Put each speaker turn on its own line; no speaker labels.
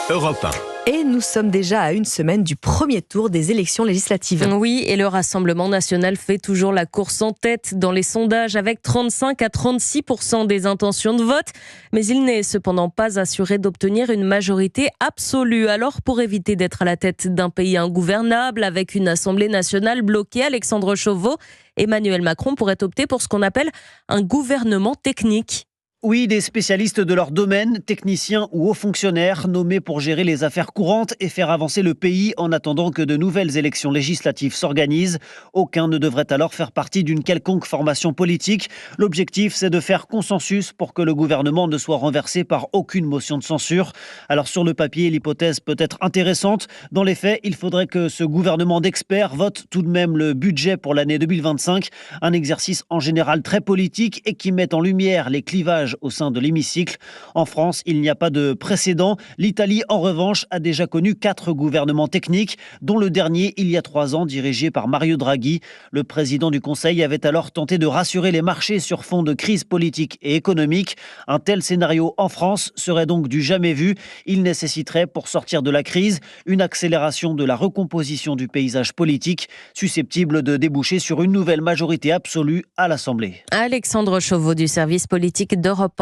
Europe 1.
Et nous sommes déjà à une semaine du premier tour des élections législatives.
Oui, et le Rassemblement national fait toujours la course en tête dans les sondages avec 35 à 36% des intentions de vote. Mais il n'est cependant pas assuré d'obtenir une majorité absolue. Alors, pour éviter d'être à la tête d'un pays ingouvernable avec une Assemblée nationale bloquée, Alexandre Chauveau, Emmanuel Macron pourrait opter pour ce qu'on appelle un gouvernement technique.
Oui, des spécialistes de leur domaine, techniciens ou hauts fonctionnaires, nommés pour gérer les affaires courantes et faire avancer le pays en attendant que de nouvelles élections législatives s'organisent. Aucun ne devrait alors faire partie d'une quelconque formation politique. L'objectif, c'est de faire consensus pour que le gouvernement ne soit renversé par aucune motion de censure. Alors sur le papier, l'hypothèse peut être intéressante. Dans les faits, il faudrait que ce gouvernement d'experts vote tout de même le budget pour l'année 2025. Un exercice en général très politique et qui met en lumière les clivages au sein de l'hémicycle. En France, il n'y a pas de précédent. L'Italie, en revanche, a déjà connu 4 gouvernements techniques, dont le dernier, il y a 3 ans, dirigé par Mario Draghi. Le président du Conseil avait alors tenté de rassurer les marchés sur fond de crise politique et économique. Un tel scénario en France serait donc du jamais vu. Il nécessiterait, pour sortir de la crise, une accélération de la recomposition du paysage politique, susceptible de déboucher sur une nouvelle majorité absolue à l'Assemblée.
Alexandre Chauveau du service politique d'Europe